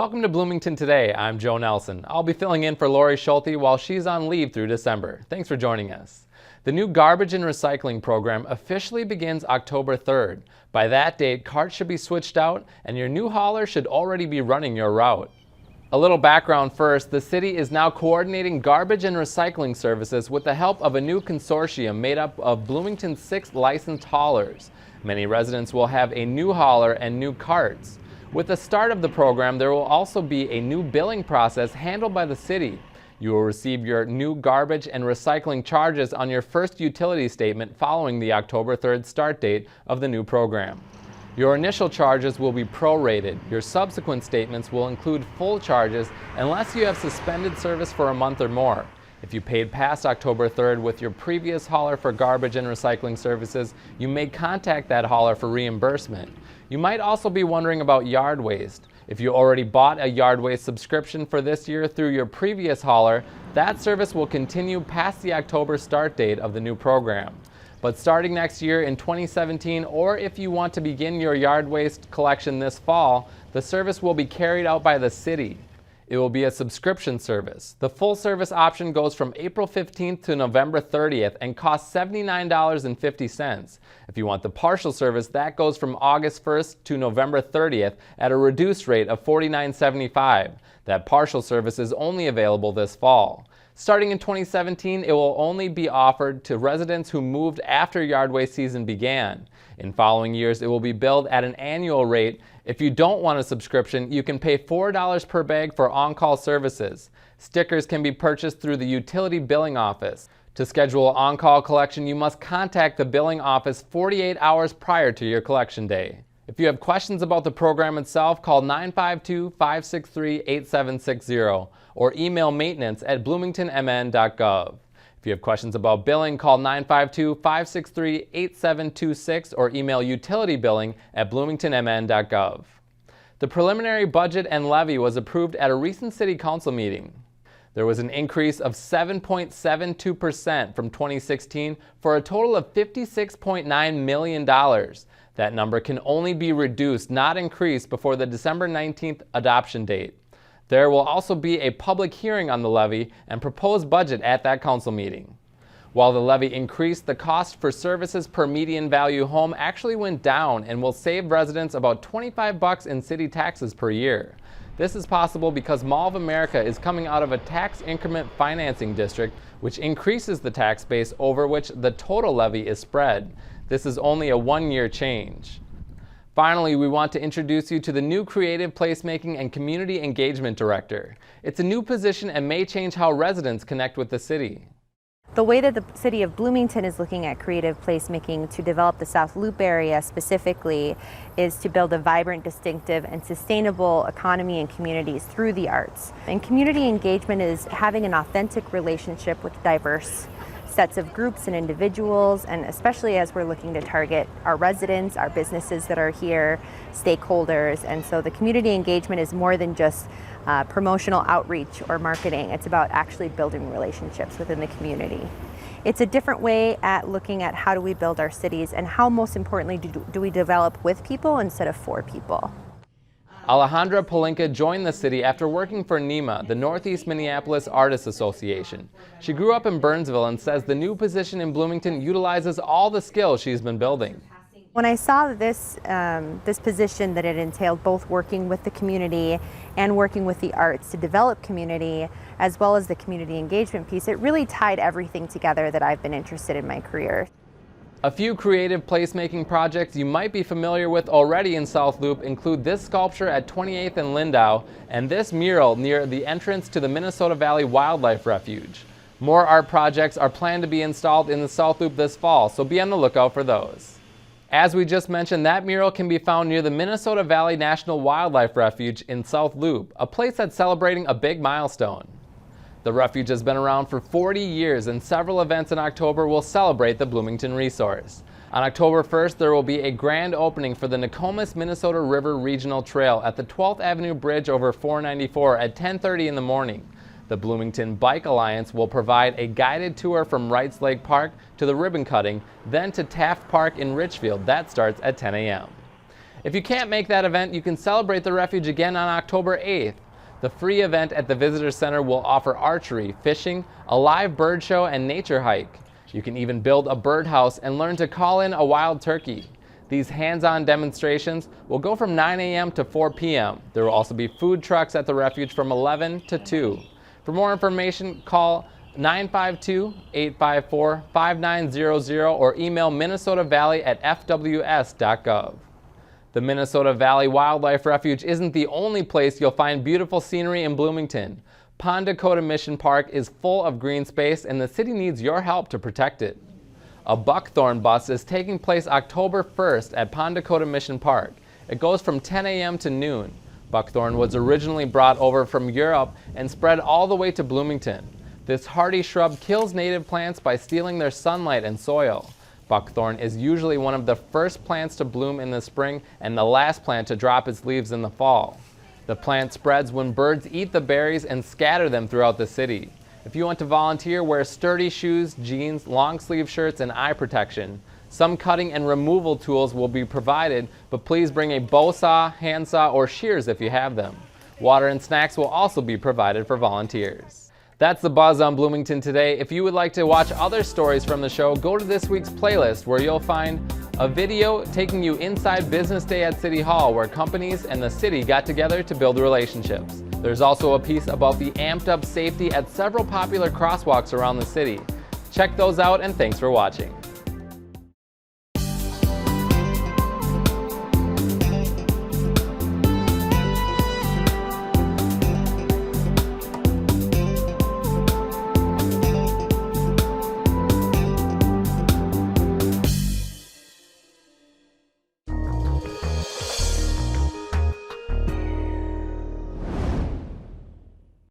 Welcome to Bloomington Today. I'm Joe Nelson. I'll be filling in for Lori Schulte while she's on leave through December. Thanks for joining us. The new garbage and recycling program officially begins October 3rd. By that date, carts should be switched out and your new hauler should already be running your route. A little background first, the city is now coordinating garbage and recycling services with the help of a new consortium made up of Bloomington's 6 licensed haulers. Many residents will have a new hauler and new carts. With the start of the program, there will also be a new billing process handled by the city. You will receive your new garbage and recycling charges on your first utility statement following the October 3rd start date of the new program. Your initial charges will be prorated. Your subsequent statements will include full charges unless you have suspended service for a month or more. If you paid past October 3rd with your previous hauler for garbage and recycling services, you may contact that hauler for reimbursement. You might also be wondering about yard waste. If you already bought a yard waste subscription for this year through your previous hauler, that service will continue past the October start date of the new program. But starting next year in 2017, or if you want to begin your yard waste collection this fall, the service will be carried out by the city. It will be a subscription service. The full service option goes from April 15th to November 30th and costs $79.50. If you want the partial service, that goes from August 1st to November 30th at a reduced rate of $49.75. That partial service is only available this fall. Starting in 2017, it will only be offered to residents who moved after yard waste season began. In following years, it will be billed at an annual rate. If you don't want a subscription, you can pay $4 per bag for on-call services. Stickers can be purchased through the utility billing office. To schedule on-call collection, you must contact the billing office 48 hours prior to your collection day. If you have questions about the program itself, call 952-563-8760 or email maintenance@bloomingtonmn.gov. If you have questions about billing, call 952-563-8726 or email utilitybilling@bloomingtonmn.gov. The preliminary budget and levy was approved at a recent city council meeting. There was an increase of 7.72% from 2016 for a total of $56.9 million. That number can only be reduced, not increased, before the December 19th adoption date. There will also be a public hearing on the levy and proposed budget at that council meeting. While the levy increased, the cost for services per median value home actually went down and will save residents about $25 in city taxes per year. This is possible because Mall of America is coming out of a tax increment financing district, which increases the tax base over which the total levy is spread. This is only a one-year change. Finally, we want to introduce you to the new Creative Placemaking and Community Engagement Director. It's a new position and may change how residents connect with the city. The way that the city of Bloomington is looking at creative placemaking to develop the South Loop area specifically is to build a vibrant, distinctive, and sustainable economy and communities through the arts. And community engagement is having an authentic relationship with diverse sets of groups and individuals, and especially as we're looking to target our residents, our businesses that are here, stakeholders. And so the community engagement is more than just promotional outreach or marketing. It's about actually building relationships within the community. It's a different way at looking at how do we build our cities and how, most importantly, do we develop with people instead of for people. Alejandra Palinka joined the city after working for NEMA, the Northeast Minneapolis Artists Association. She grew up in Burnsville and says the new position in Bloomington utilizes all the skills she's been building. When I saw this position, that it entailed both working with the community and working with the arts to develop community, as well as the community engagement piece, it really tied everything together that I've been interested in my career. A few creative placemaking projects you might be familiar with already in South Loop include this sculpture at 28th and Lindau and this mural near the entrance to the Minnesota Valley Wildlife Refuge. More art projects are planned to be installed in the South Loop this fall, so be on the lookout for those. As we just mentioned, that mural can be found near the Minnesota Valley National Wildlife Refuge in South Loop, a place that's celebrating a big milestone. The refuge has been around for 40 years and several events in October will celebrate the Bloomington resource. On October 1st, there will be a grand opening for the Nokomis Minnesota River Regional Trail at the 12th Avenue Bridge over 494 at 10:30 in the morning. The Bloomington Bike Alliance will provide a guided tour from Wrights Lake Park to the ribbon cutting, then to Taft Park in Richfield. That starts at 10 a.m. If you can't make that event, you can celebrate the Refuge again on October 8th. The free event at the Visitor Center will offer archery, fishing, a live bird show, and nature hike. You can even build a birdhouse and learn to call in a wild turkey. These hands-on demonstrations will go from 9 a.m. to 4 p.m. There will also be food trucks at the Refuge from 11 to 2. For more information, call 952-854-5900 or email minnesotavalley@fws.gov. The Minnesota Valley Wildlife Refuge isn't the only place you'll find beautiful scenery in Bloomington. Pond Dakota Mission Park is full of green space and the city needs your help to protect it. A buckthorn bust is taking place October 1st at Pond Dakota Mission Park. It goes from 10 a.m. to noon. Buckthorn was originally brought over from Europe and spread all the way to Bloomington. This hardy shrub kills native plants by stealing their sunlight and soil. Buckthorn is usually one of the first plants to bloom in the spring and the last plant to drop its leaves in the fall. The plant spreads when birds eat the berries and scatter them throughout the city. If you want to volunteer, wear sturdy shoes, jeans, long sleeve shirts, and eye protection. Some cutting and removal tools will be provided, but please bring a bow saw, handsaw, or shears if you have them. Water and snacks will also be provided for volunteers. That's the buzz on Bloomington today. If you would like to watch other stories from the show, go to this week's playlist where you'll find a video taking you inside Business Day at City Hall where companies and the city got together to build relationships. There's also a piece about the amped up safety at several popular crosswalks around the city. Check those out and thanks for watching.